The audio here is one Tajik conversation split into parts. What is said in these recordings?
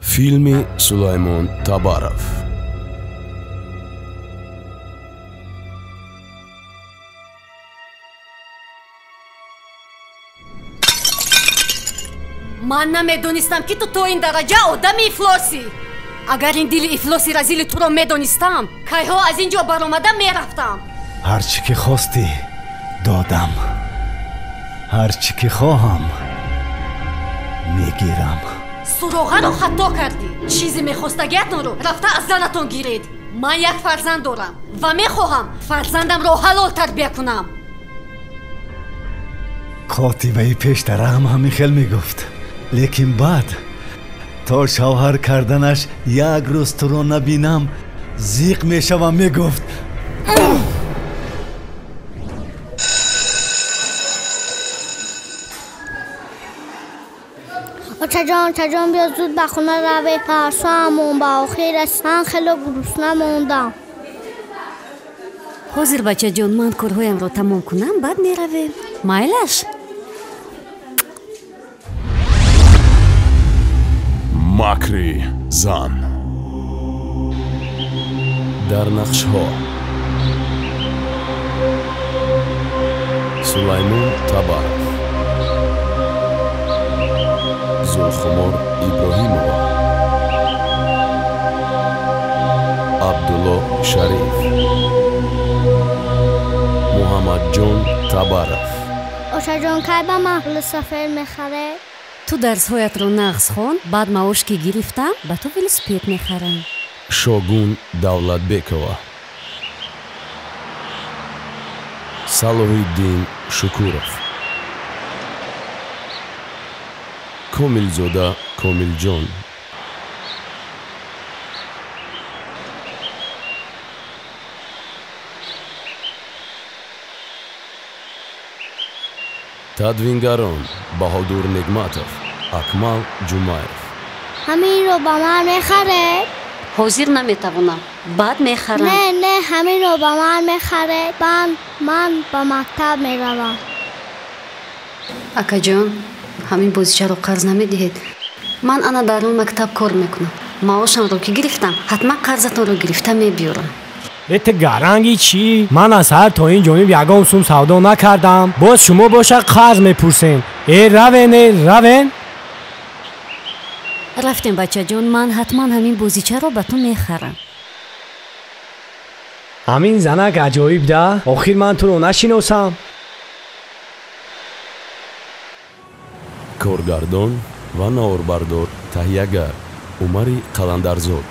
فیلمی سلیمان تبارف. من نمیدونستم که تو تا این درجه آدم افلاسی. اگر این دل افلاسی رزیل تو را میدونستم که ها از اینجا برآمده میرفتم. هرچی که خواستی دادم، هرچی که خواهم میگیرم. سراغه رو خطا کردی. چیزی میخواستگیتون رو رفته از زنتون گیرید. من یک فرزند دارم و میخواهم فرزندم رو حلال تربیه کنم. کاتبه پیشتر هم همین خیل میگفت، لیکن بعد تا شوهر کردنش یک روز تو رو نبینم زیق میشوم. میگفت چجان بیا زود به خونه روی پرسو همون با آخیر من خیلی گرسنه موندم. حاضر بچه جان من کارهایم رو تمام کنم بعد میرویم. مایلش ماکری زان در نقش ها سلیمان تبارف، زلخمار ابراهیمова، عبدالله شریف، محمد جان تبارف. اوشا جان که به محل سفر میخره؟ تو درسهایت رو نقص خون بعد معاش که گرفتم به تو ولسپید میخرم. شوگون давлатбекова، салоҳиддин шукуров، комилзода комилҷон, تدوینگران بهادر نعمتов، اکمل جمعهев. همین رو با من میخره؟ حاضر نمیتوانم بعد میخرم. نه همین رو با من میخره. من با مکتب میروم. اکا جان همین بازیچه رو قرض نمیدهید؟ من انا در اون مکتب کار میکنم. معاشم رو که گرفتم حتما قرضتون رو گرفته میبیارم. ات گرنگی چی؟ من از هر تا این جانب یگان سوم سودا نکردم. باز شما باشه قرض میپرسین. روین رفتیم بچه جان من حتما همین بازیچه رو به تو میخرم. همین زنک عجایب ده. آخر من تو رو نشناسم. کارگردان و نواربردار تهیه‌گر عمری قلندرزاد.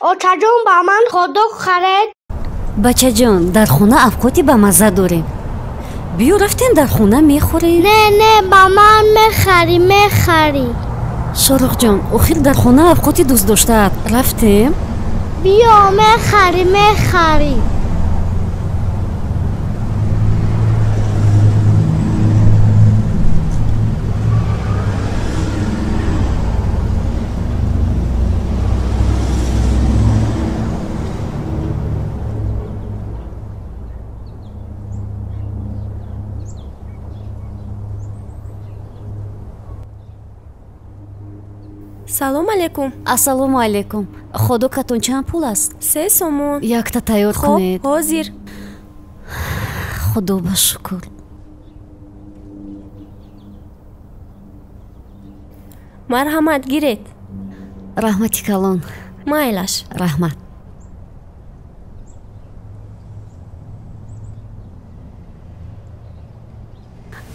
اوچا جان با من خودک خرید؟ بچه جان در خونه افقاتی به مزه داریم. بیو رفتیم در خونه میخوریم. نه با من میخری. شارق جان آخر در خونه افقاتی دوست داشته رفتیم. بیا میخری. салом алейкум. ассалому алейкум. ходокатон чанд пул аст? 3 сомон. якта тайёр кунед. ҳозир. худо ба шукр. марҳамат гиред. раҳмати калон. майлаш. раҳмат.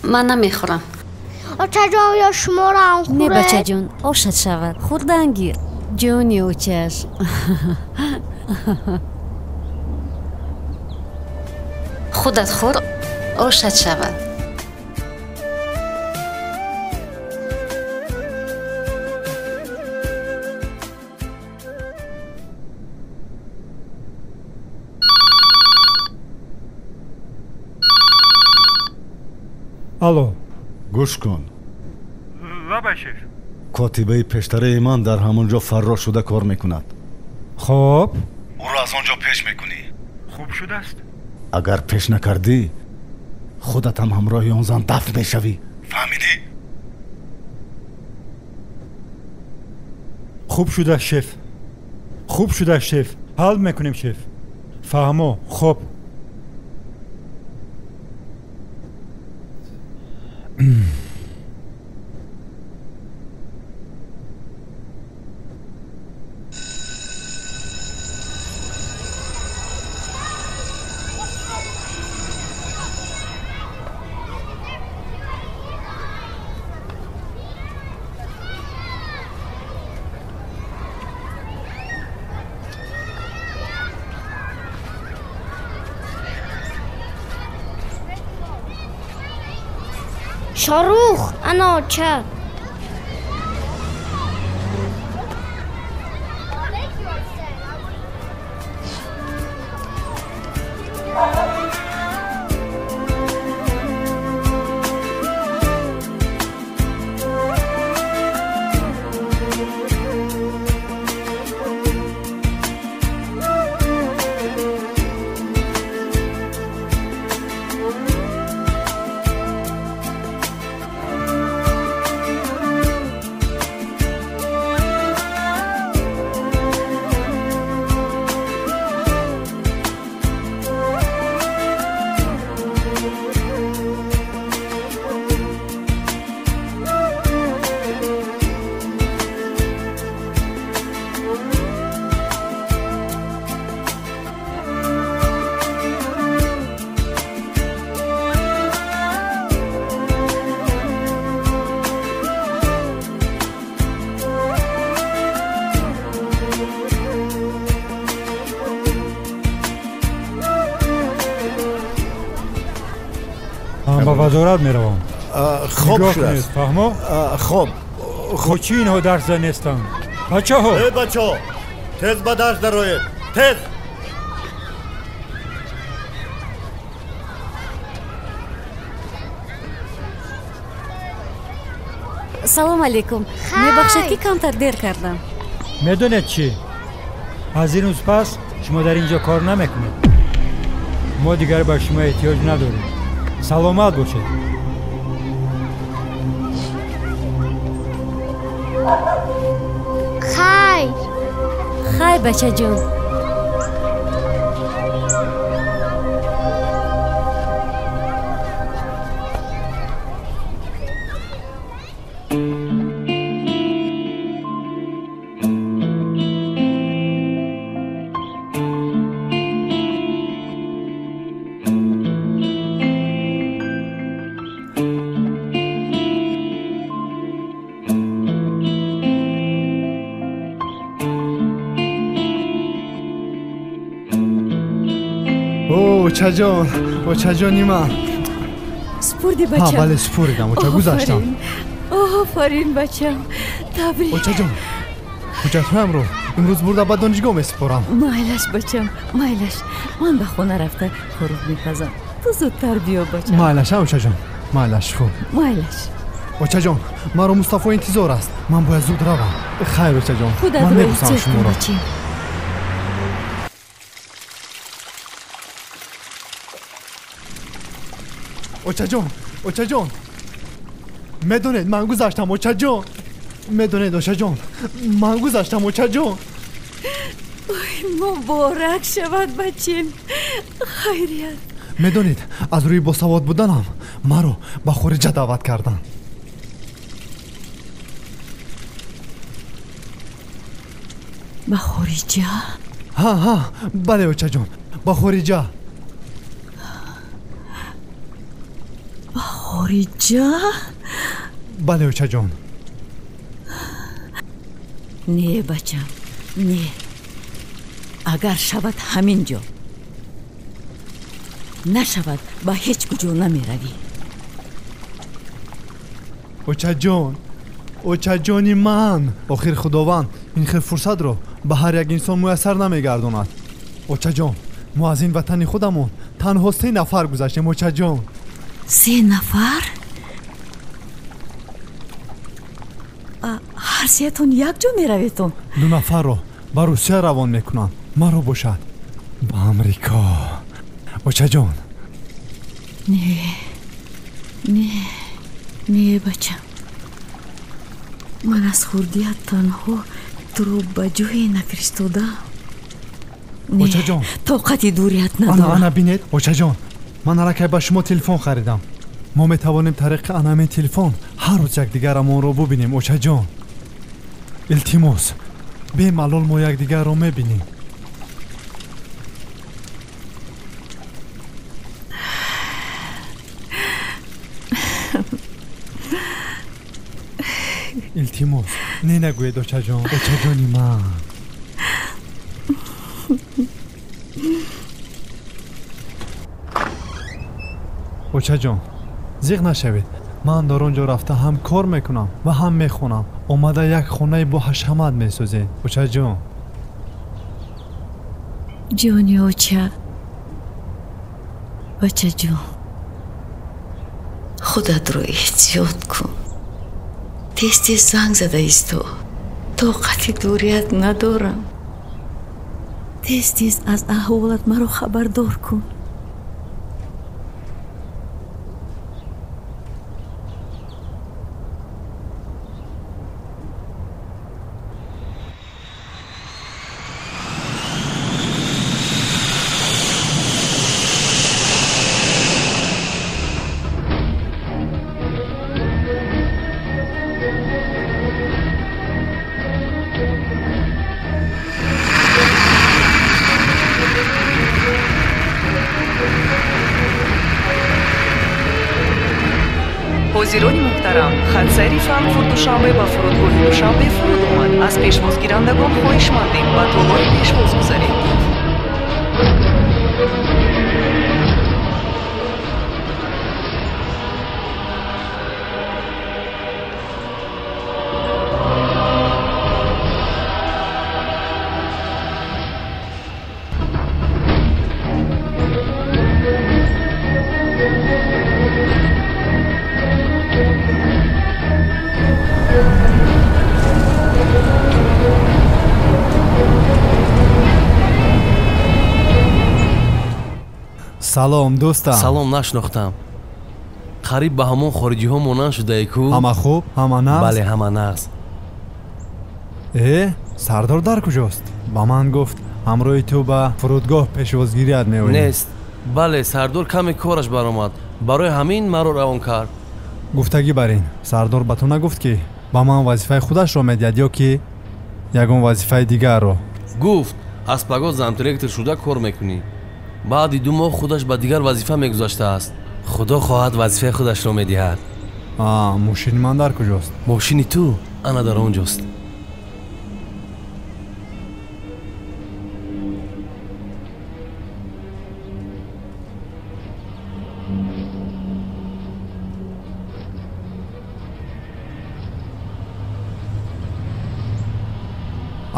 ман намехӯрам. اوچا جان یا شما را هم خوره؟ نه بچه جان آشت شود خوردن گیر جانی اوچش. خودت خور آشت شود. алло. گوش کن. ва шеф. کاتبه پشتره ایمان در همونجا فرار شده کار میکند. خب او را از آنجا پیش میکنی. خوب شده است. اگر پیش نکردی خودت هم همراه آن زن دفن میشوی. فهمیدی؟ خوب شده شف. خوب شده شف. حل میکنیم شف. فهمو. خب. شاروخ انا چه با وزارت میروم. خوب شده است. فهمو؟ خوب. خب چی اینها درس دانستن؟ بچه ها ای بچه ها تز به درس دروید. تز. салом алейкум. мебахшед ки камтар дер кардам. میدونید چی؟ از این روز پس شما در اینجا کار نمیکنید. ما دیگر به شما احتیاج نداریم. سلامت باشید. خیر خیر بچه جون. اوچه جان اوچه جانی من سپردی بچه. ها بله سپردم. اوچه گذاشتم. آفرین بچه. تبریک. اوچه جان حجتم رو امروز برده به دانشگاه میسپارم. مایلش بچم مایلش. من به خونه رفته خروج میپزم. تو زودتر بیا بچم. مایلش اوچه جان مایلش. خوب مایلش. اوچه جان مرا مصطفی انتظار است. من باید زود روم. خیر اوچه جان. خودت من رو میبوسم چک شما کن را. بچه. اوچه جان اوچه جان میدونید من گذاشتم. اوچه جان میدونید اوچه جان من گذاشتم. اوچه جان مبارک شود بچیم. خیریت. میدونید از روی باسواد بودنم مرا به خارجه دعوت کردن. به خارجه؟ ها بله اوچه جان به خارجه. خارجه؟ بله اوچه جان. نه بچم نه. اگر شود همین جا نشود با هیچ کجا نمی روی. اوچه جان اوچه جانی من. آخر خداوند این خیر فرصت رو به هر یک انسان میسر نمیگرداند. اوچه جان ما از این وطن خودمون تنها 3 نفر گذاشتیم. اوچه جان 3 نفر؟ расиятон якҷо мераведон? ду нафарро ба русия равон мекунанд. маро бошад ба амрико. очаҷон, не бачам, ман аз хурдият танҳо туро ба ҷое нафиристодам. очаҷон, тоқати дурият надорам. ана бинед. очаҷон, ман аллакай ба шумо телефон харидам. мо метавонем тариқи анамин телефон ҳар рӯз якдигарамонро бубинем. очаҷон, илтимос, бемалол мо якдигарро мебинем. илтимос, не нагӯед очаҷон. очаҷони ман. очаҷон, зиқ нашавед. ман дар он ҷо рафта ҳам кор мекунам ва ҳам мехонам. омада як хонаи бо ҳашамат месозем. очаҷон, ҷони оча, очаҷон, худатро эҳтиёт кун. тез занг зада исто. тоқати дурият надорам. тез аз аҳволат маро хабардор кун. ҳозирони муҳтарам, хатсайри Франкфурт душанбе ба фурудгоҳи душанбе фуруд омад. аз пешвозгирандагон хоҳишмандем ба толои пешвоз гузаред. салом дӯстам. салом, нашнохтам. қариб ба ҳамон хориҷиҳо монанд шудаи ку? ҳама хуб, ҳама нағз? бале, ҳама нағз. сардор дар куҷост? ба ман гуфт ҳамроҳи ту ба фурудгоҳ пешвозгирият меояд. нест. бале, сардор каме кораш баромад. барои ҳамин маро равон кард. гуфтагӣ бар ин, сардор ба ту нагуфт ки ба ман вазифаи худашро медиҳад ё ки ягон вазифаи дигарро? гуфт аз пагод замдиректор шуда кор мекунӣ. баъди 2 моҳ худаш ба дигар вазифа мегузаштааст. худо хоҳад вазифаи худашро медиҳад. мошини ман дар куҷост? мошини ту ана дар он ҷост.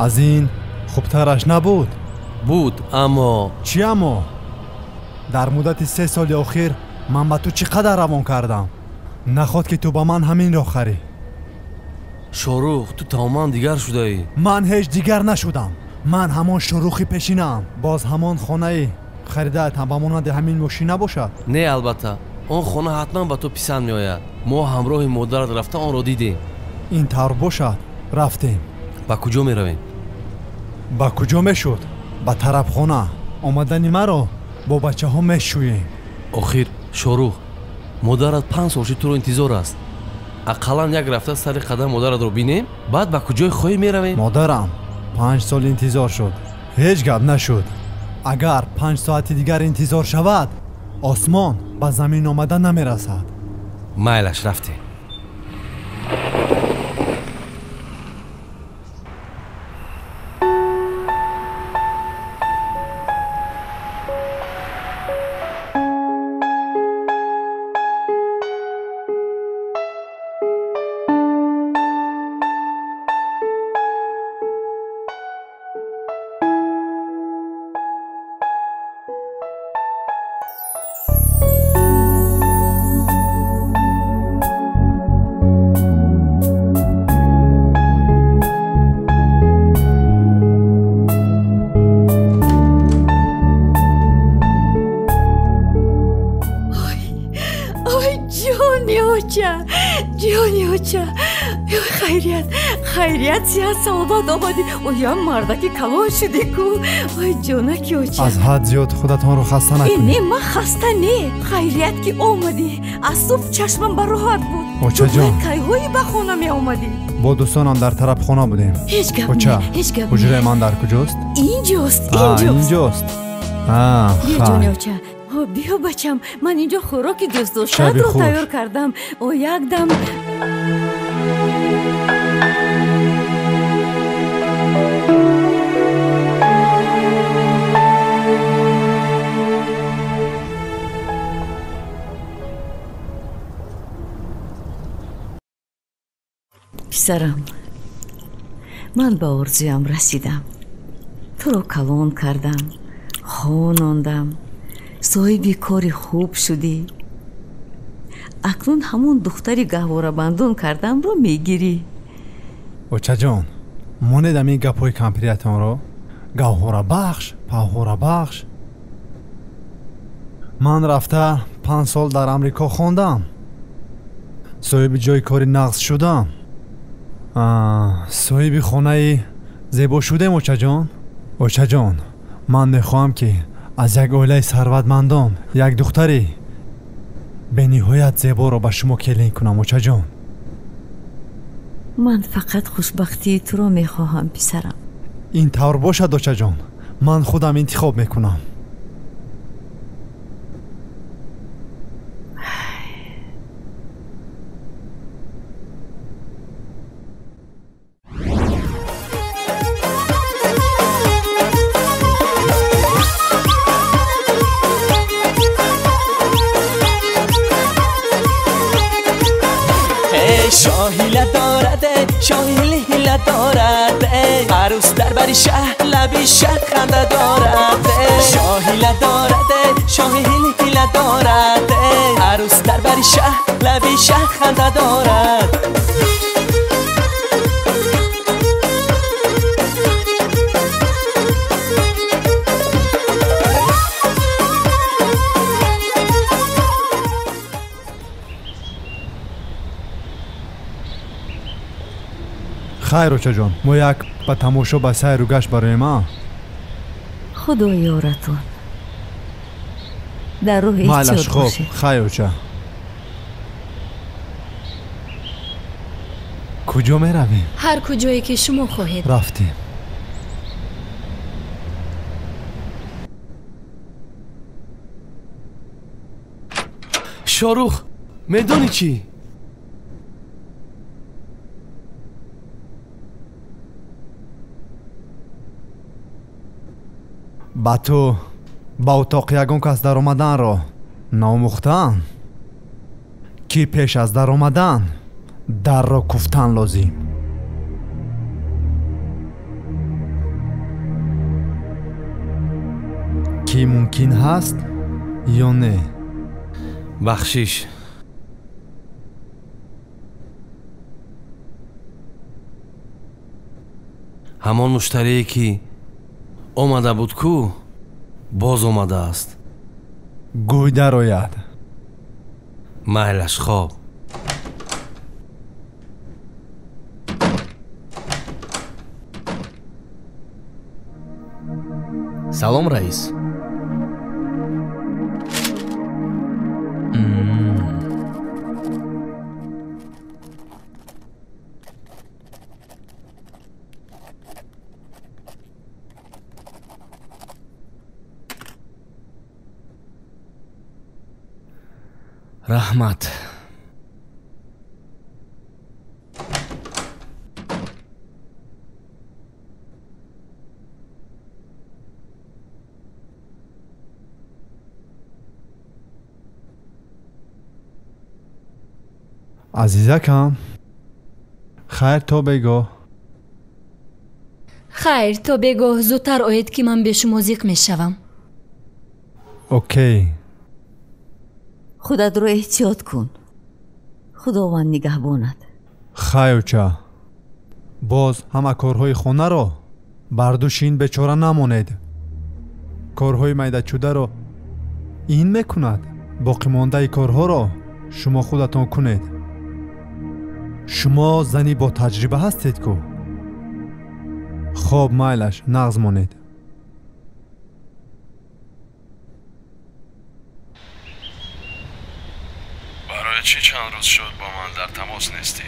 аз ин хубтараш набуд? буд, аммо... чӣ аммо? дар муддати 3 соли охир ман ба ту чӣ қадар равон кардам? наход ки ту ба ман ҳаминро харӣ. шорух, ту тамоман дигар шудаӣ. ман ҳеҷ дигар нашудам. ман ҳамон шурухи пешинаам. боз ҳамон хонаи харидаатам ба монанди ҳамин мошина бошад? не, албатта. он хона ҳатман ба ту писанд меояд. мо ҳамроҳи модарат рафта онро дидем. ин тавр бошад. рафтем. ба куҷо меравем? ба куҷо мешуд? ба тарабхона. омадани маро бо бачаҳо мешӯем. охир, шорух, модарат 5 солши туро интизор аст. ақаллан як рафта сари қадам модаратро бинем, баъд ба куҷои хоҳӣ меравем? модарам 5 сол интизор шуд. ҳеҷ гап нашуд. агар 5 соати дигар интизор шавад, осмон ба замин омада намерасад. майлаш, рафтем. اوچا جانی اوچا خیریت سیاد سلامت آمدی اویا مردکی کلان شدی کو اوی جانکی اوچا از حد زیاد خودتان رو خسته نکنید. نه من خسته نه خیریت که آمدی از صبح چشمم بر راحت بود. اوچا جان کیهایی به خونه می آمدی؟ با دوستانم در طرف خانه بودیم. هیچ گپ اوچا نه هیچ گپ حجره من در کجاست؟ اینجاست اینجاست. بیا جانی اوچا بیا بچم من اینجا خوراکی دوست داشتم رو تیار کردم او یک دم پسرم من به آرزویم رسیدم تو رو کلان کردم خواندم صاحبی کاری خوب شدی اکنون همون دختری گهواره بندون کردم رو میگیری اوچا جان ماندم این گپای کمپریتان رو گهواره بخش پهواره بخش من رفته 5 سال در امریکا خوندم صاحب جای کاری نقص شدم صاحب خانه زیبا شدم اوچا جان من نخواهم که از یک اوله ثروتمندان یک دختری به نهایت زیبا را به شما کلین کنم اوچا جان من فقط خوشبختی تو رو میخواهم پسرم این طور باشد اوچا جان من خودم انتخاب میکنم شاهیل هیله دارد عروس در بری شهر لبی شهر خنده دارد شاهیله دارد شاهیل هیله دارد عروس در بری شهر لبی شهر خنده دارد خیر اوچا جان ما یک با تماشا با سیر و گشت برای ما خدا یارتون در روح مالش ایچاد خوب باشه خیر اوچا کجا می رویم؟ هر کجایی که شما خواهید رفتیم شاروخ میدونی چی؟ با تو با اتاق یگان کس در آمدن را ناموختن کی پیش از در آمدن در را کفتن لازم کی ممکن هست یا نه بخشش همان مشتری که آمده بود کو باز آمده است گوی در آید محلش خواب سلام رئیس رحمت عزیزکم خیر تو بگو خیر تو بگو زودتر آید که من به شما زیق می شوم اوکی خودت رو احتیاط کن خداوند نگهبانت خیوچه باز همه کارهای خونه رو بردوشین بیچاره نمانید کارهای میده چوده رو این میکند باقی مانده کارها رو شما خودتان کنید شما زنی با تجربه هستید کو؟ خب مایلش نغز مانید. برای چی چند روز شد با من در تماس نیستی؟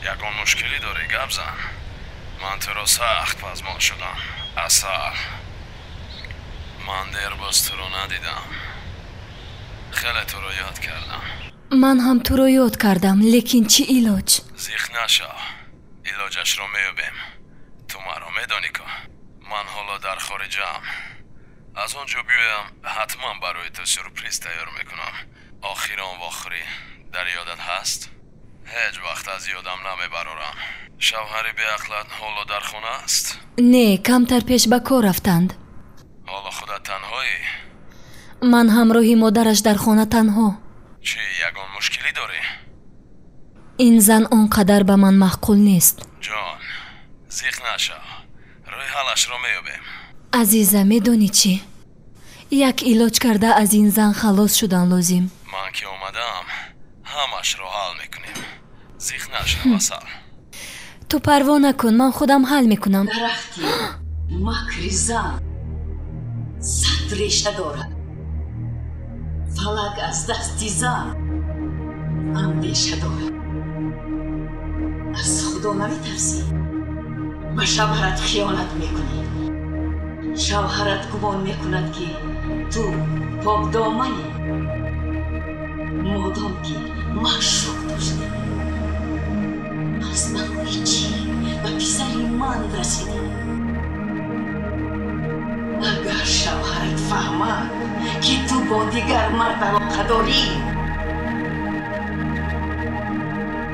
یکان مشکلی داری گپ زن؟ من تو را سخت پزمان شدم. اصل من دیر باز تو رو ندیدم. خیلی تو رو یاد کردم. من هم تو رو یاد کردم، لیکن چی علاج؟ زیخ نشا، علاجش رو میوبیم. تو مرا میدانی که من حالا در خارجم. از اونجا بیایم حتما برای تو سورپریز تیار میکنم. آخران و آخری در یادت هست؟ هیچ وقت از یادم نمیبرارم. شوهری به عقلت حالا در خونه است؟ نه، کمتر پیش به کار رفتند. حالا خودت تنهایی؟ من همراهی مادرش در خانه تنها. چی یگان مشکلی داری؟ این زن اونقدر به من معقول نیست. جان زیخ نشا، روی حالش رو میابیم. عزیزم میدونی چی؟ یک علاج کرده از این زن خلاص شدن لازم. من که اومدم همش رو حل میکنیم. زیخ نشا وصل. تو پروا نکن، من خودم حل میکنم. درختی مکری زن 100 ریشه دارد. فلک از دستی زن اندیشه دارد. از خدا نمیترسی؟ به شوهرت خیانت میکنی. شوهرت گمان میکند که تو پاک دامنی، مادام که معشوق داشتی. از نکنی چی به پسری من رسیدی. اگر شوهرت فهمد که تو با دیگر مرد علاقه داری،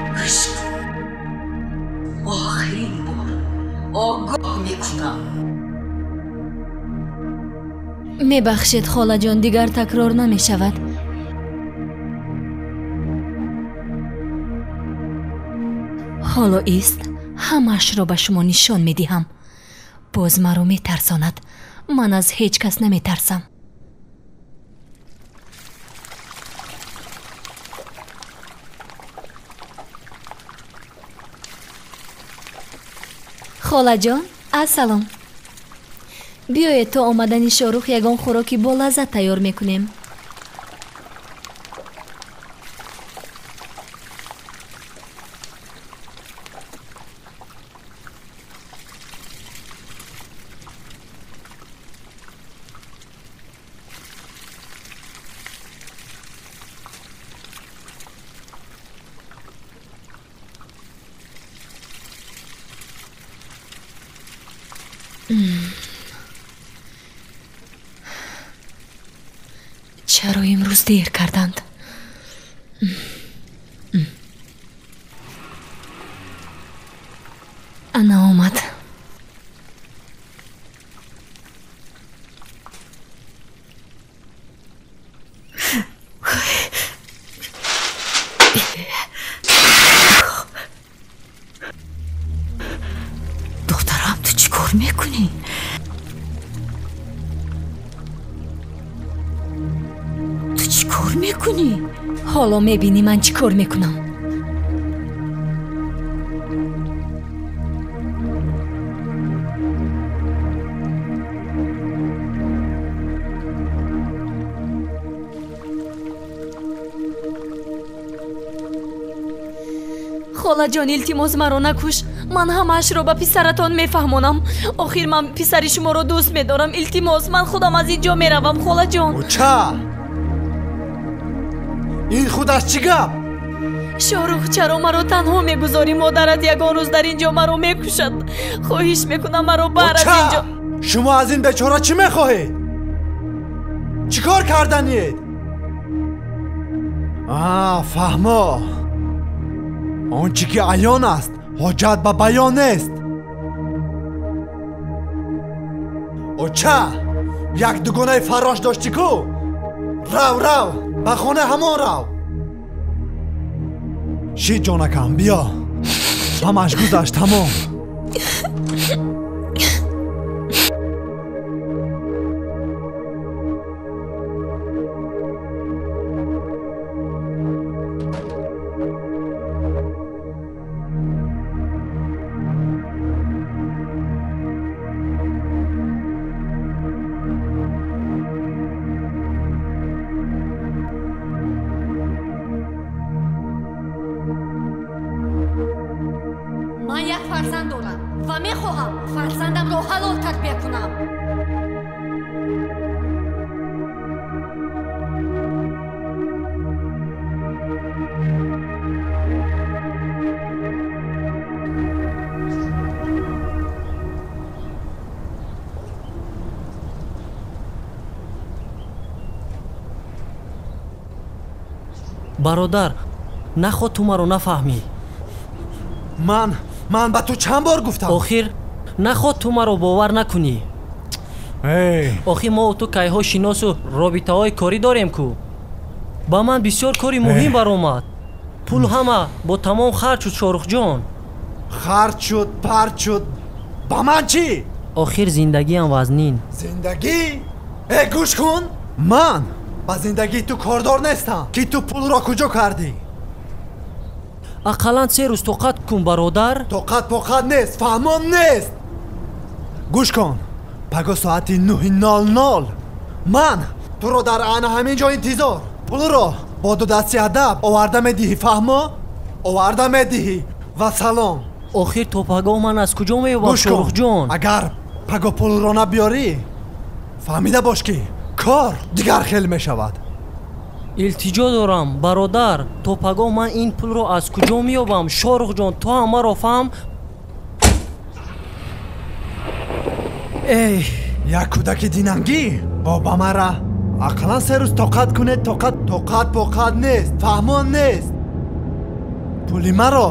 گوش کن، آخرین بار آگاه میکنم. میبخشید خاله جان، دیگر تکرار نمیشود. حالا ایست، همش را به شما نشان میدهم. باز مرا میترساند. من از هیچ کس نمیترسم. خاله جان السلام. بیایید تا آمدن شاروخ یگان خوراکی با لذت تیار میکنیم. چرا امروز دیر کردند؟ انا آمد. دخترم تو چی کار میکنی؟ کار میکنی؟ حالا میبینی من چی کار میکنم. خاله جان التماس مرا نکش. من همش رو به پسرتان میفهمونم. آخر من پسر شما رو دوست میدارم. التماس من خودم از اینجا میروم خاله جان. چه؟ این خودش چی گپ؟ شاروخ چرا مرا تنها میگذاری؟ مادرت یگان روز در اینجا مرا میکشد. خواهش میکنم مرا بر از اینجا. شما از این بیچاره چی میخواهید؟ چیکار کردنید؟ فهما. آنچه که عیان است حاجت به بیان نیست. چه؟ یک دوگانه فراش داشتی کو؟ رو به خانه همون رو. شید جانکم بیا، همش گذشت تمام. мехоҳам фарзандамро ҳалол тарбия кунам. бародар, наход ту маро нафаҳмӣ. ман ба ту чанд бор гуфтам? охир наход ту маро бовар накунӣ. охир мо ту кайҳо шиносу робитаҳои корӣ дорем ку. ба ман бисёр кори муҳим баромад. пул ҳама бо тамом харҷ шуд шорухҷон. харҷ шуд, парч шуд. ба ман чӣ? охир зиндагиам вазнин. зиндагӣ? гӯш кун. ман ба зиндагии ту кордор нестам ки ту пулро куҷо кардӣ. ақаллан 3 рӯз тоқат кун бародар. тоқат нест, фаҳмон нест. гӯш кун, паго соати 9:00 ман туро дар ана ҳамин ҷо интизор. пулро бо ду дасти адаб оварда медиҳӣ, фаҳмо? оварда медиҳӣ ва салом. охир то пагоҳ ман аз куҷо меёбам шорухҷон? агар паго пулро набиёрӣ, фаҳмида бош ки кор дигар хел мешавад. илтиҷо дорам бародар, то пагоҳ ман ин пулро аз куҷо меёбам? шорухҷон, то ҳам маро фаҳм. як кӯдаки динангӣ боба мара ақаллан 3 рӯз тоқат кунед. тоқат нест, фаҳмон нест. пули маро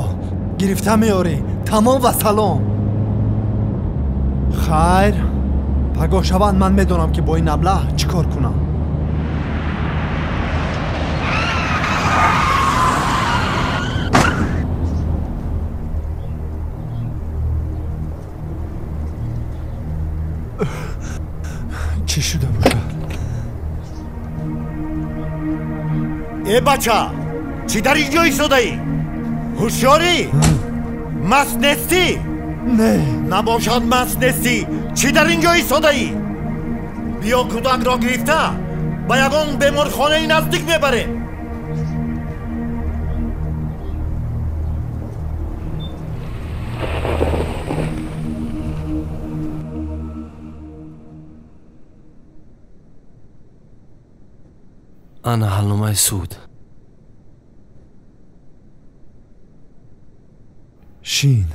гирифта меёрӣ, тамом ва салом. хайр, пагоҳ шаванд ман медонам ки бо ин аблаҳ чӣ кор кунам. чӣ шуда бошад? бача, чӣ дар ин ҷо истодаӣ? ҳушёрӣ? маст нестӣ? не, набошад маст нестӣ. чӣ дар ин ҷо истодаӣ? биё кӯдакро гирифта ба ягон беморхонаи наздик мебарем. ана ҳалномаи суд. шин.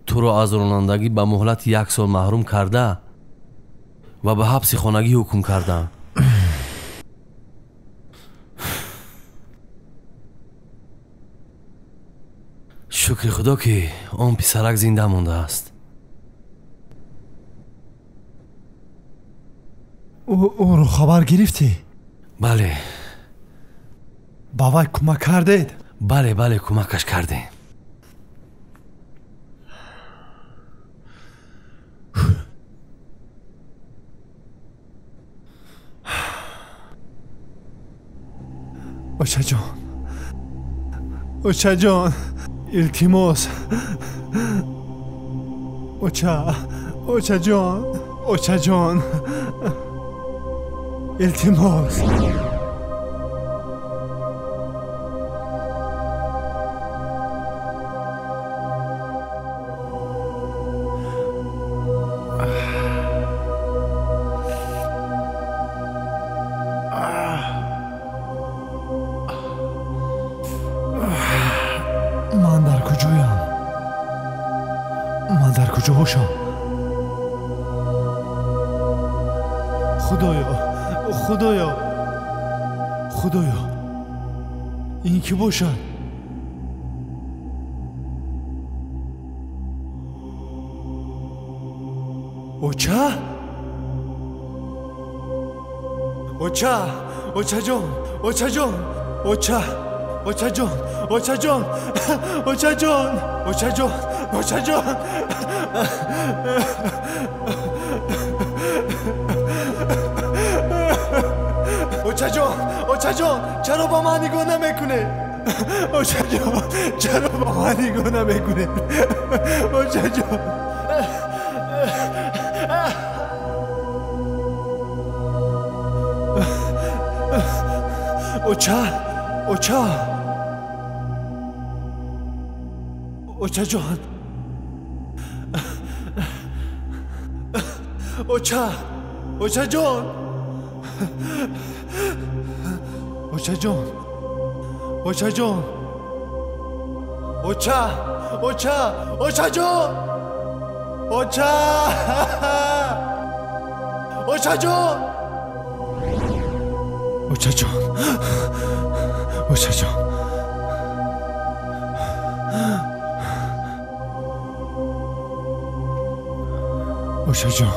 туро аз ронандагӣ ба муҳлати 1 сол маҳрум карда ва ба ҳабси хонагӣ ҳукм кардам. шукри худо ки он писарак зинда мондааст. ӯро хабар гирифтӣ? бале. ба вай кӯмак кардед? бале, кӯмакаш кардем. очаҷон, илтимос. очаҷон, илтимос. ман дар куҷо бошам? худоё, ин кӣ бошад? очаҷон, чаро ба ман нигоҳ намекунед? чаро ба ман нигоҳ намекунед? очаҷон. اوچا اوچا اوچا جان اوچا اوچا جان اوچا جان اوچا جان اوچا اوچا اوچا جان اوچا اوچا جان اوچا جان اوچا جان اوچا جان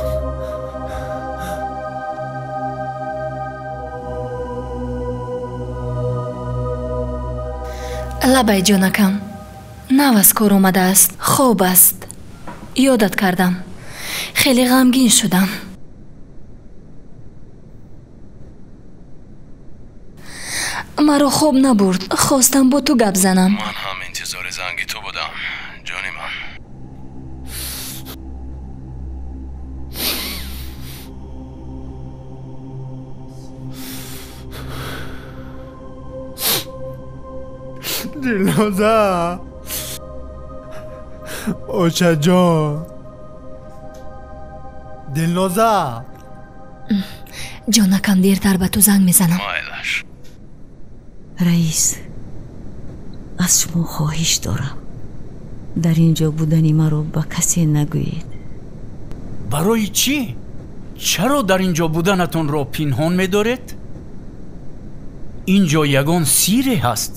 лабай ҷонакам наваз кор омадааст хоб аст ёдат кардам хеле ғамгин шудам маро хоб набурд хостам бо ту гап занам ман ҳам интизори занги ту будам ҷони ман دلنازا اوچا جان دلنازا ҷонакам дертар ба ту занг мезанам майлаш раис аз шумо хоҳиш дорам дар ин ҷо будани маро ба касе нагӯед барои чӣ чаро дар ин ҷо буданатонро пинҳон медоред ин ҷо ягон сире ҳаст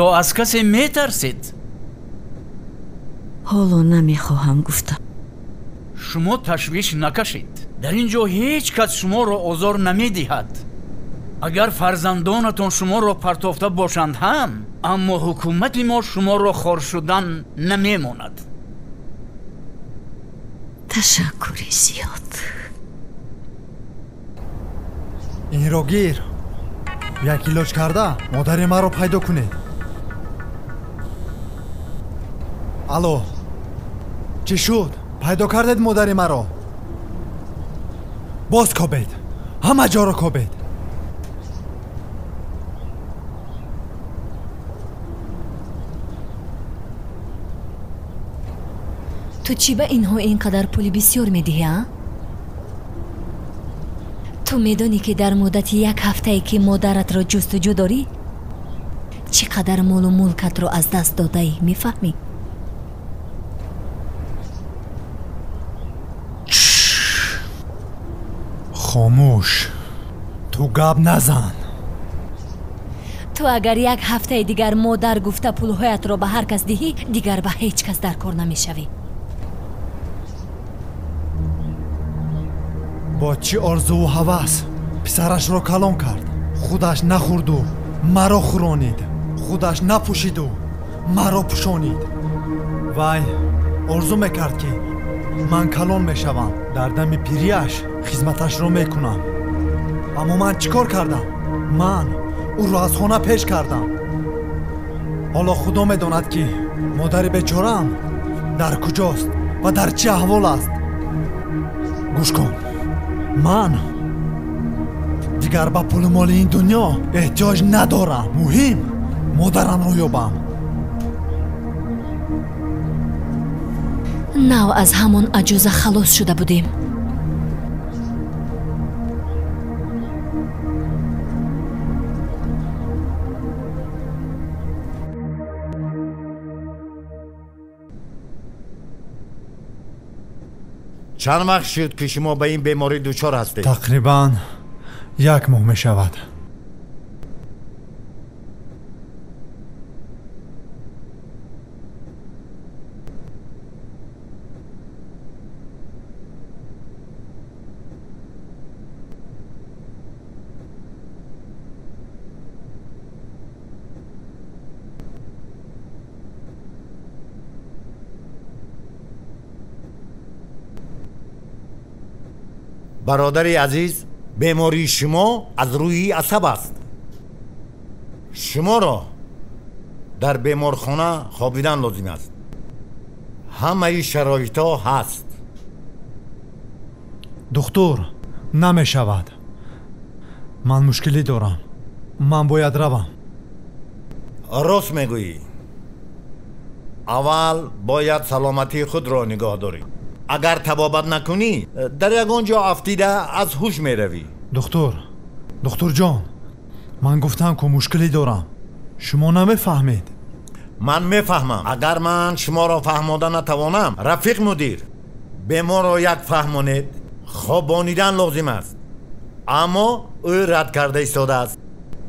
ё аз касе метарсед ҳоло намехоҳам гуфтам шумо ташвиш накашед дар ин ҷо ҳеҷ кас шуморо озор намедиҳад агар фарзандонатон шуморо партофта бошанд ҳам аммо ҳукумати мо шуморо хор шудан намемонад ташаккури зиёд инро гир як илоҷ карда модари маро пайдо кунед алло чӣ шуд пайдо кардед модари маро боз кобед ҳама ҷоро кобед ту чӣ ба инҳо ин қадар пули бисёр медиҳӣ а ту медонӣ ки дар муддати як ҳафтае ки модаратро ҷустуҷӯ дорӣ чӣ қадар молу мулкатро аз даст додаӣ мефаҳмӣ хомӯш ту гап назан ту агар як ҳафтаи дигар модар гуфта пулҳоятро ба ҳар кас диҳӣ дигар ба ҳеҷ кас дар кор намешавӣ бо чӣ орзуву ҳавас писарашро калон кард худаш нахӯрду маро хӯронид худаш напӯшиду маро пӯшонид вай орзу мекард ки ман калон мешавам дар дами пирияш хизматашро мекунам аммо ман чӣ кор кардам ман ӯро аз хона пеш кардам ҳоло худо медонад ки модари бечораам дар куҷост ва дар чӣ аҳвол аст гӯш кун ман дигар ба пулу моли ин дунё эҳтиёҷ надорам муҳим модарамро ёбам нав аз ҳамон аҷӯза халос шуда будем чанд вақт шуд ки шумо ба ин беморӣ дучор ҳастед тақрибан як моҳ мешавад бародари азиз бемории шумо аз рӯи асаб аст шуморо дар беморхона хобидан лозим аст ҳамаи шароитҳо ҳаст духтур намешавад ман мушкилӣ дорам ман бояд равам. рост мегӯӣ. аввал бояд саломатии худро нигоҳ дорӣ. агар табобат накунӣ дар ягон ҷо афтида аз ҳуш меравӣ. духтурҷон, ман гуфтам ку мушкиле дорам. шумо намефаҳмед. ман мефаҳмам. агар ман шуморо фаҳмода натавонам, рафиқ мудир, беморро як фаҳмонед. хобонидан лозим аст. аммо ӯ рад карда истодааст.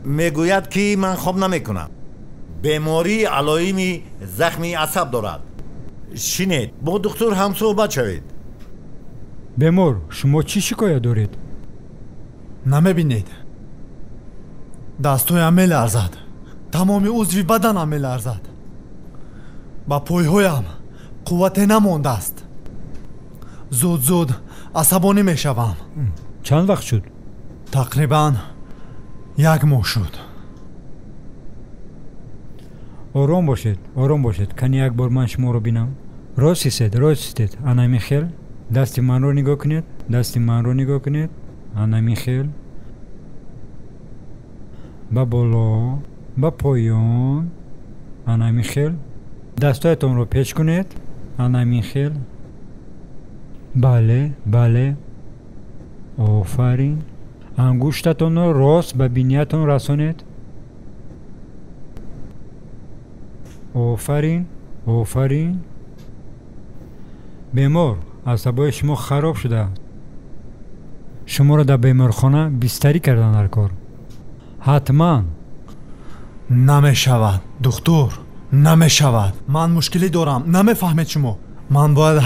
мегӯяд ки ман хоб намекунам. бемории алоими захми асаб дорад. шинед, бо духтур ҳамсӯҳбат шавед. бемор, шумо чӣ шикоят доред? намебинед? дастҳоям меларзад. тамоми узви баданам меларзад. ба пойҳоям қуввате намондааст. зуд асабонӣ мешавам. чанд вақт шуд? тақрибан 1 моҳ шуд. ором бошед. кани як бор ман шуморо бинам. рост истед. анами хел. дасти манро нигоҳ кунед. анами хел. ба боло, ба поён. анами хел. дастҳоятонро печ кунед. анами хел. бале. офарин. ангуштатонро рост ба биниятон расонед. офарин. бемор, асабои шумо хароб шудааст. шуморо дар беморхона бистарӣ кардан дар кор. ҳатман. намешавад духтур, намешавад. ман мушкиле дорам. намефаҳмед шумо. ман бояд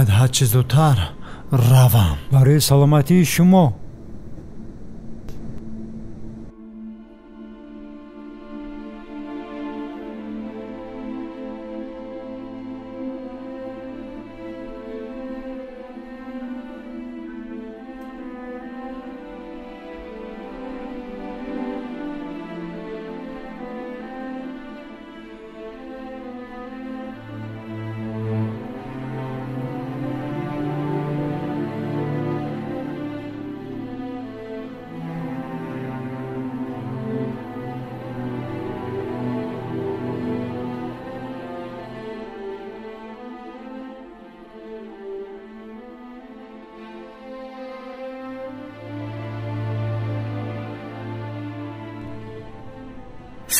ҳарчи зудтар равам. барои саломатии шумо.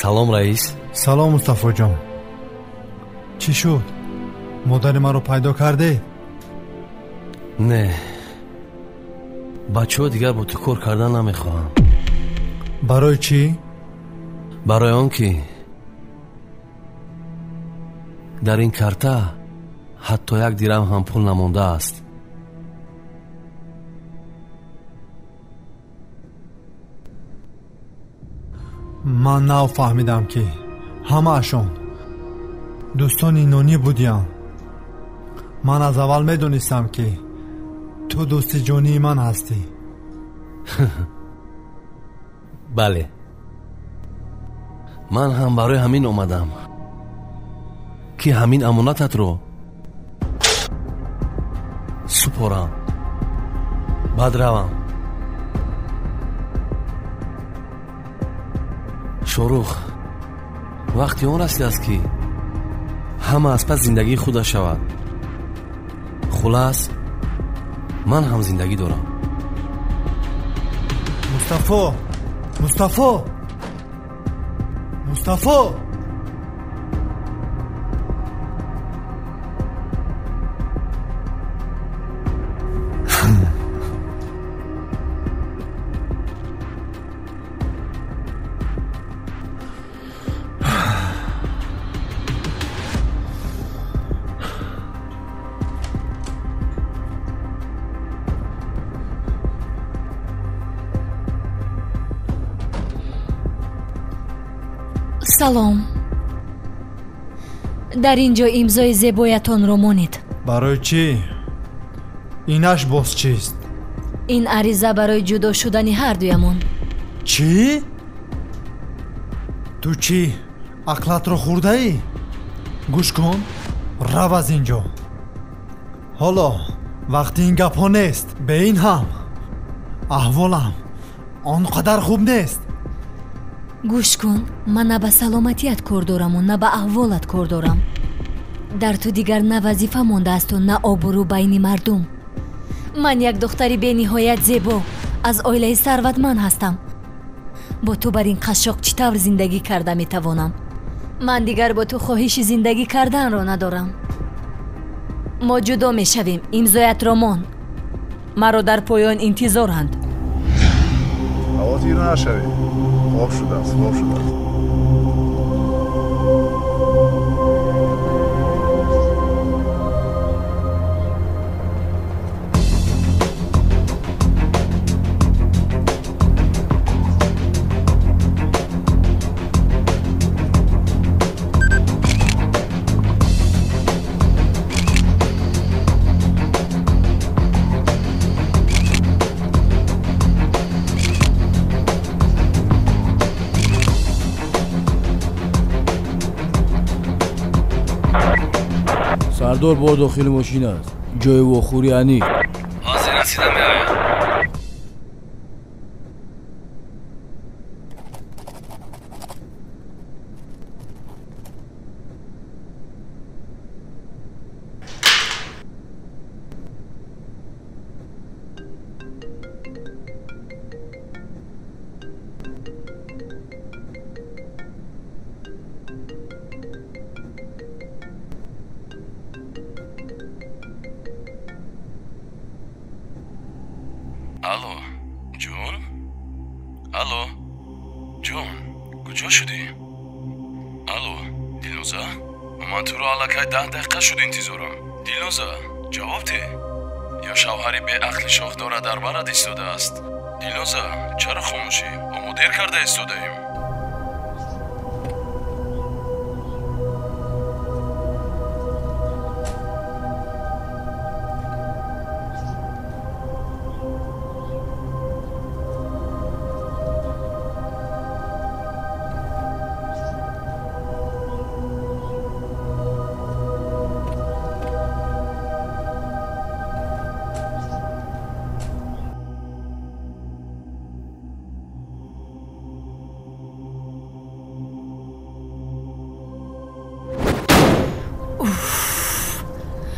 салом раис. салом мустафоҷон. чӣ шуд? модари маро пайдо кардед? не, бачаҳо дигар бо ту кор кардан намехоҳам. барои чӣ? барои он ки дар ин карта ҳатто 1 дирҳам ҳам пул намондааст. ман нав фаҳмидам ки ҳамаашон дӯстони нонӣ будиям. ман аз аввал медонистам ки ту дӯсти ҷонии ман ҳастӣ. бале, ман ҳам барои ҳамин омадам ки ҳамин амонататро супорам, баъд равам. шорух, вақти он расидааст ки ҳама аз пас зиндагии худаш шавад. хулас, ман ҳам зиндагӣ дорам. мустафо! салом. дар ин ҷо имзои зебоятонро монед. барои чӣ? инаш боз чист? ин ариза барои ҷудо шудани ҳардуямон. чӣ? ту чӣ ақлатро хӯрдаӣ? гӯш кун, рав аз ин ҷо. ҳоло вақти ин гапҳо нест. бе ин ҳам аҳволам آنقدر خوب نیست. گوش کن، من نه به سلامتیت کار دارم و نه به احوالت کار دارم. در تو دیگر نه وظیفه مانده است و نه آبرو بین مردم. من یک دختری به نهایت زیبا از عائله ثروتمند هستم. با تو بر این قشاق چطور زندگی کرده میتوانم؟ من دیگر با تو خواهش زندگی کردن را ندارم. ما جدا میشویم. امضایت را مان. مرا در پایان انتظارند. خواهی رو نشوی. خواب شده است. سردار با داخل ماشین است. جای واخوری انی. حاضر رسیدم میایم. الو جون؟ الو جون کجا شدی؟ الو دیلنوزا؟ من تو رو علکه 10 دقیقه شد انتظارم. دیلنوزا جواب ده. یا شوهری به عقل شاخدار در برات ایستاده است؟ دیلنوزا چرا خاموشی؟ ما دیر کرده ایستاده ایم.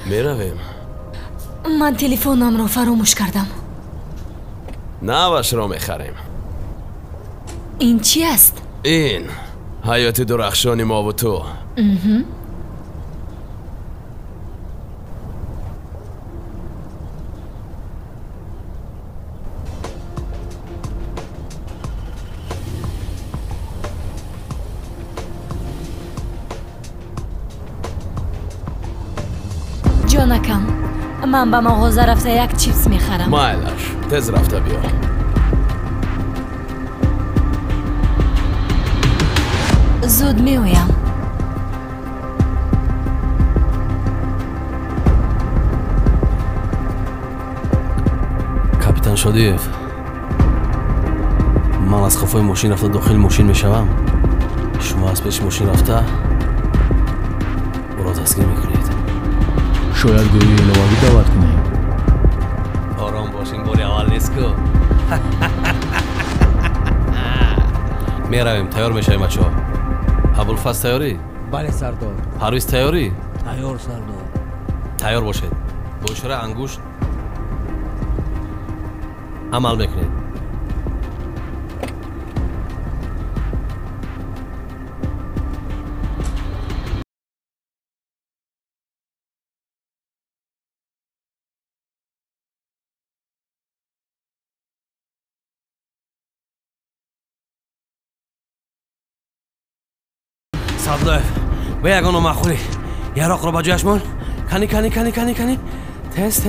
میرویم. من تلفنم را فراموش کردم. نوش را میخریم. این چی است؟ این حیات درخشانی ما و تو. جانکم، من به مغازه رفته یک چیپس میخرم. مایلش تز رفته بیا. زود میایم. کاپیتان شادیف، من از خفای ماشین رفته داخل ماشین میشوم. شما از پیش ماشین رفته برا دستگیر میکنید. شاید گروه نوامی دعوت کنیم. آرام باشین، باری اول نیست که. میرویم. تیار میشویم بچه ها. ابوالفضل تیاری؟ بله سردار. پرویز تیاری؟ تیار سردار. تیار باشید. با اشاره انگشت عمل میکنید. سردار به یگانو مخوری یراق رو با جوش من کنی تست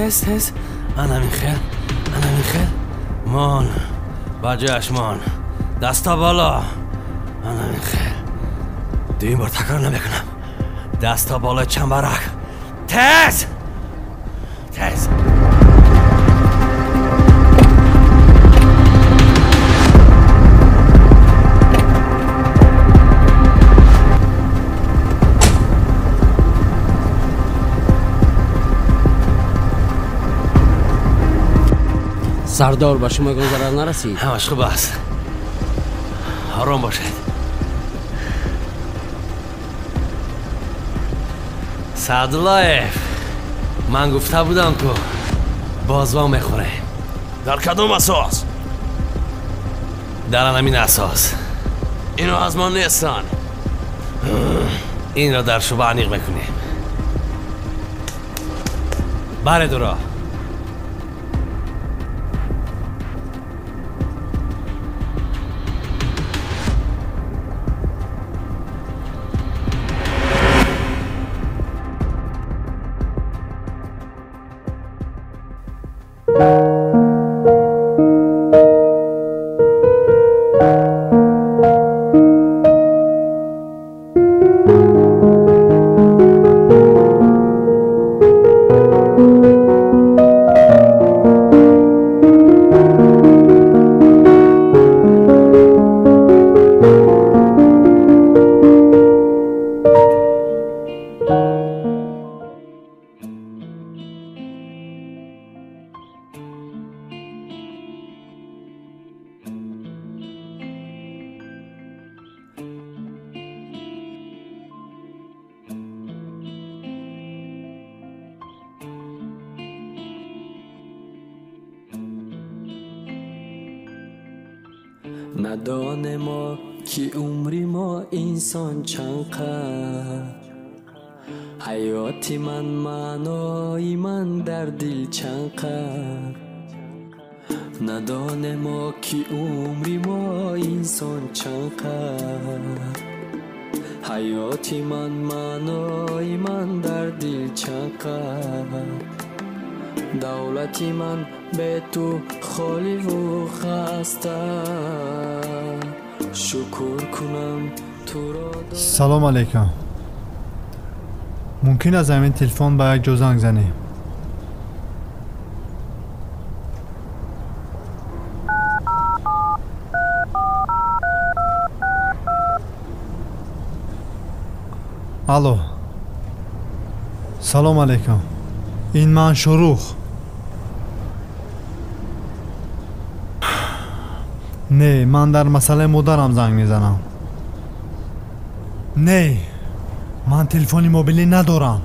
انا میخیر من با جوش من دستا بالا. انا میخیر این بار تکرار نمیکنم. دستا بالا چنبرک. تست سردار به شما ضرر نرسید؟ همش خوب است. آرام باشید. سعداللهیف، من گفته بودم که بازوا میخوره. در کدوم اساس؟ در همین اساس. اینو از ما نیستن. این را در شبه عمیق میکنیم. بره دورا. ندانه ما که عمری ما انسان چند قدر حیاتی من معنای من در دل چند قدر ندانه ما که عمری ما انسان چند قدر حیاتی من معنای من در دل چند قدر دولتی من به تو خالی و خسته شکر کنم تو را سلام علیکم. ممکن از همین تلفن با یک جو زنگ زنی؟ الو. سلام علیکم. این من شروخ. نه، من در مسئله مادرم زنگ میزنم. نه، من تلفنی موبیلی ندارم.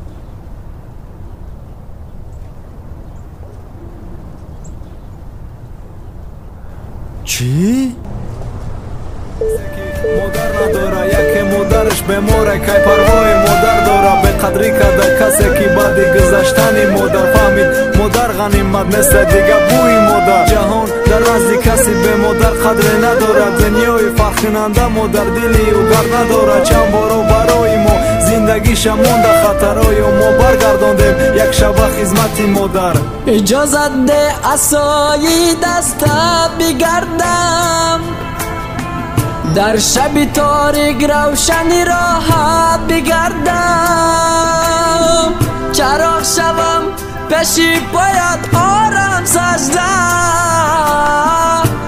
چی؟ مادر نداره یکی مادرش بموره که پروای مادر داره به قدری کرده کسی که بعد گذشتن مادر فهمید مادر غنیمت نیست دیگه بوی مادر جهان در نزد کسی به مادر قدری نداره دنیای فرق کننده مادر دلی و گرد نداره چند بارو برای ما زندگیش مونده خطرای ما برگرداندیم یک شب خدمت مادر اجازت ده عصای دسته بگردم در شب تاریک روشنی راحت بگردم چراغ شوم پیشی پایت آرام سجده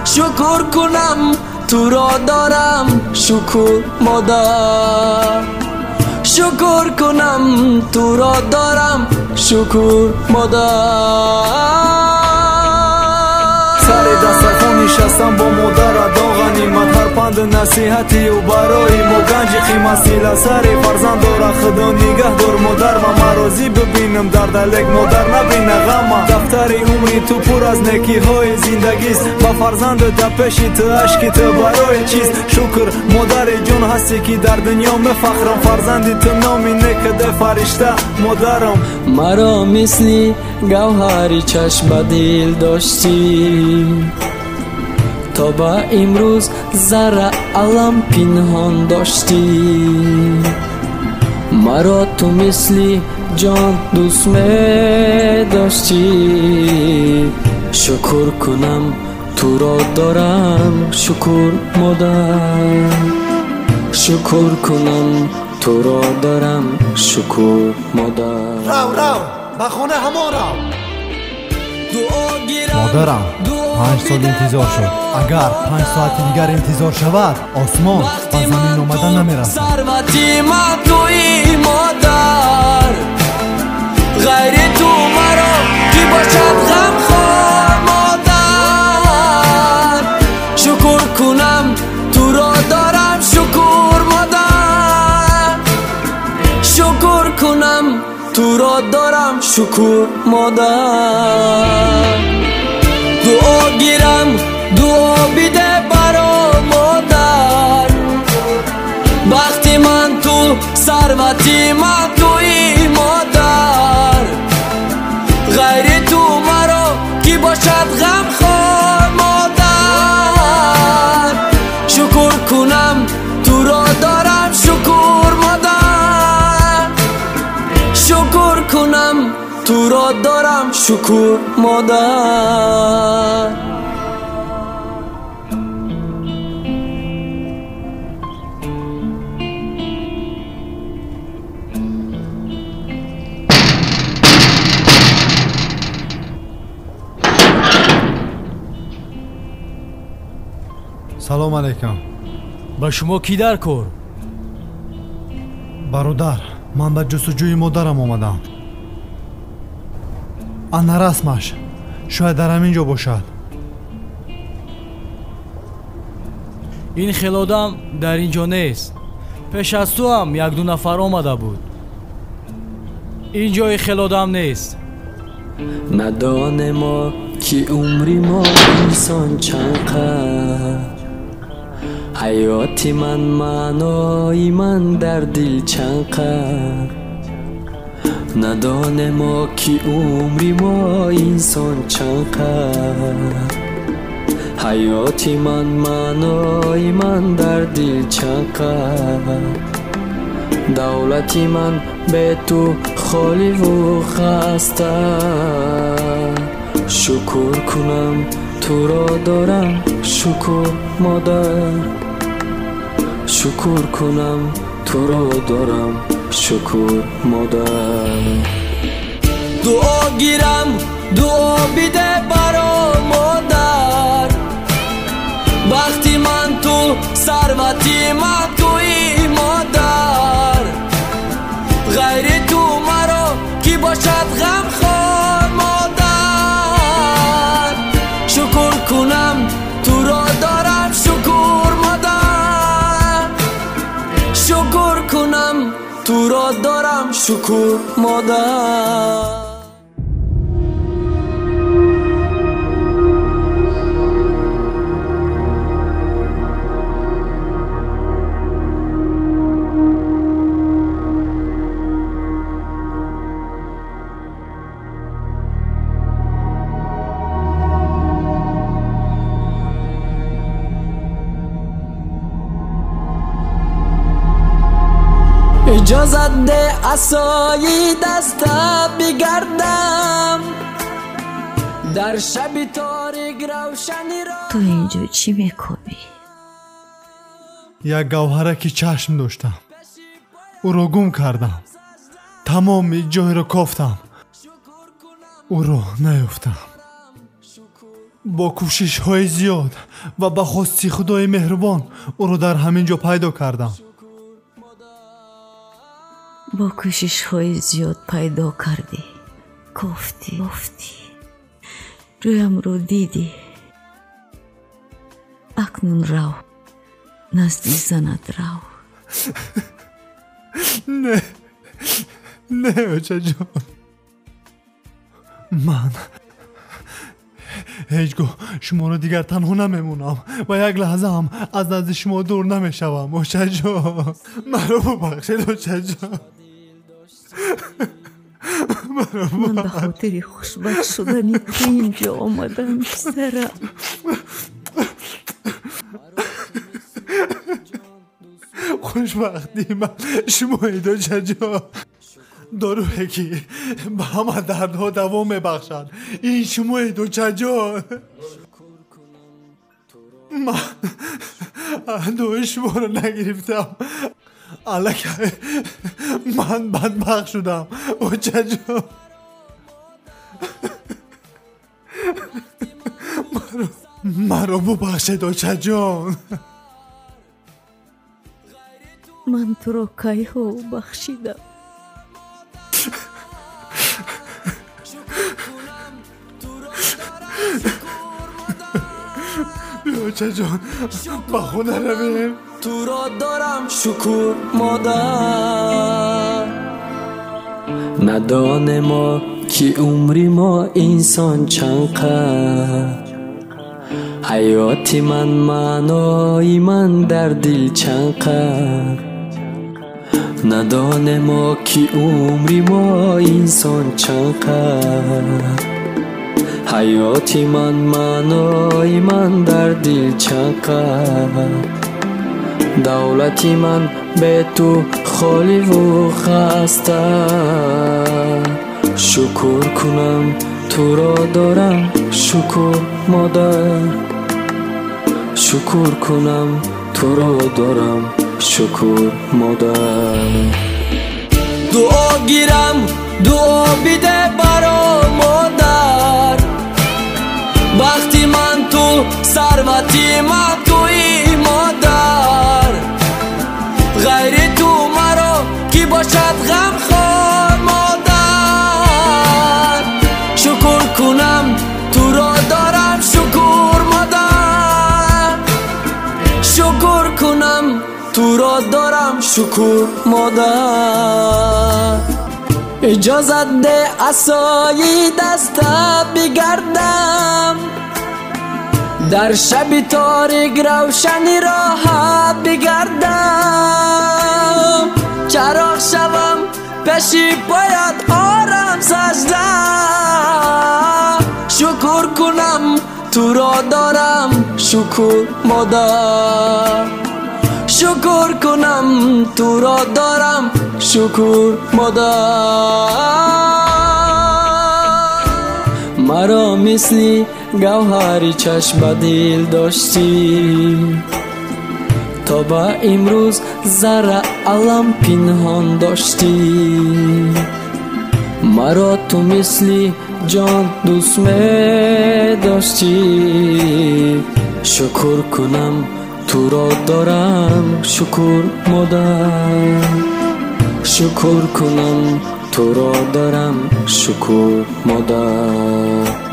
شکر کنم تو را دارم شکر مادر شکر کنم تو را دارم شکر مادر سر دسترخوان نشستم با مادر ادا غنیمت هر پند نصیحتی و برای ما گنج قیمت سیله سر فرزند داره خدا نگه دار مادر و مرازی ببینم در دلک مادر نبینه غم دفتر عمری تو پر از نیکی های زندگیست با فرزند تا پیشی تو عشقی تو برای چیست شکر مادر جون هستی که در دنیا مفخرم فرزندی تو نامی نکده فرشته مادرم مرا مثلی گوهری چشم دل داشتی تا با امروز ذره علم پنهان داشتی مرا تو مثلی جان دوست می داشتی شکر کنم تو را دارم شکر مادر شکر کنم تو را دارم شکر مادر رو به خونه همون رو مادرم 5 سال انتظار شد اگر 5 ساعت دیگر انتظار شود آسمان و زمین آمدن نمیرسد ثروتی من توی مادر غیر تو مرا کی باشد غمخوار مادر تو را دارم شکر مادر دعا گیرم دعا بیده برا مادر وقتی من تو ثروتی من توی مادر غیر تو مرا کی باشد غم خوار مادر شکر کنم تو را دارم شکر مادر شکر کنم تو را دارم شکر مادر салом алейкум. ба шумо кӣ дар кор? бародар, ман ба ҷустуҷӯи модарам омадам. ана расмаш шояд дар ҳамин ҷо бошад. ин хелодам дар ин ҷо нест. пеш аз ту ҳам як-ду нафар омада буд. ин ҷои хелодам нест. ندانم که عمری ما انسان چند قدر حیات من معنای من در دل چند قدر ندانم که عمری ما انسان چند قدر حیات من معنای من در دل چند قدر دولت من به تو خالی و خسته شکر کنم تو را دارم شکر مادر شکر کنم تو را دارم شکر مادر دعا گیرم دعا بیده برا مادر وقتی من تو ثروتی من توی مادر غیر تو مرا کی باشد غم خوار مادر شکر کنم تو را دارم شکر مادر شکر کنم تو را دارم شکر مادر اجازت ده عصای دستت بگردم در شب تاریک روشنی را تو اینجا چی میکنی؟ یک گوهرکی چشم داشتم او رو گم کردم تمام جای رو کافتم او رو نیافتم با کوشش های زیاد و با خواستی خدای مهربان او رو در همین جا پیدا کردم با کوشش های زیاد پیدا کردی گفتی رویم رو دیدی اکنون رو نزدی زند رو نه اوچه جان من هیچگاه شما رو دیگر تنها نمیمونم و یک لحظه هم از نزد شما دور نمیشوم اوچه جان من رو ببخشید اوچه جان من به خاطر خوشبخت شدنی تو اینجا آمدم پسرم خوشبختی من شما ایدو چجا داروه که به همه دردها دوام میبخشد این شما ایدو چجا من دوی شما رو نگرفتم الکه من بدبخت شدم او چجا مرا ببخشید او چجان من تو رو کی ها بخشیدم اوچه جان با خونه رویم تو را دارم شکر مادر ندانه ما که عمری ما انسان چنقدر حیاتی من معنای من در دل چنقدر ندانه ما که عمری ما انسان چنقدر حیاتی من معنای من در دل چنقدر دولتی من به تو خالی و خسته شکر کنم تو را دارم شکر مادر شکر کنم تو را دارم شکر مادر دعا گیرم دعا بیده برا مادر وقتی من تو ثروتی من توی مادر غیر تو مرا کی باشد غم خور مادر شکر کنم تو را دارم شکر مادر شکر کنم تو را دارم شکر مادر اجازت ده عصای دستت بگردم در شب تاریک روشنی راحت بگردم چراغ شوم پیشی پایت آرام سجده شکر کنم تو را دارم شکر مادر شکر کنم تو را دارم شکر مادر مرا مثلی گوهری چشم دل داشتی تا با امروز ذره علم پنهان داشتی مرا تو مثلی جان دوست می داشتی شکر کنم تو را دارم شکر مادر شکر کنم تو را دارم شکر مادر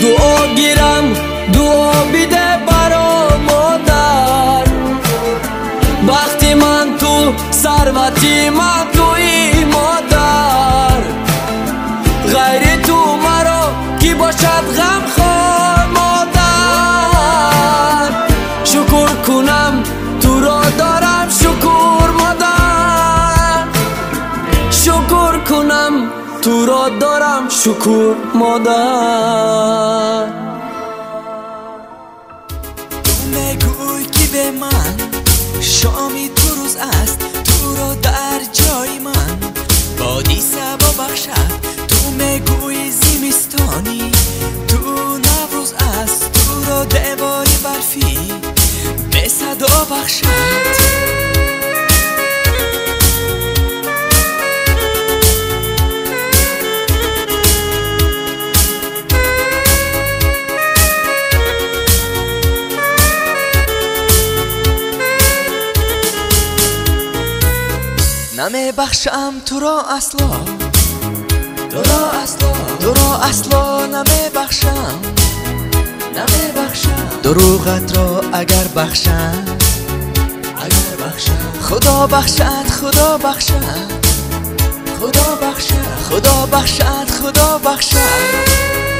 دعا گیرم دعا بیده برا مادر وقتی من تو ثروتی من توی مادر غیر تو مرا کی باشد غم خور مادر شکر کنم تو را دارم شکر مادر شکر کنم تو را دارم شکر مادر تو میگوی که به من شامی تو روز است تو را در جای من بادی سبا بخشد تو میگوی زمستانی تو نوروز است تو را دیوار برفی به صدا بخشد نمی بخشم تو را اصلا تو را اصلا نمی بخشم دروغت را اگر بخشم خدا بخشد خدا بخشد خدا بخشد خدا بخشد خدا بخشد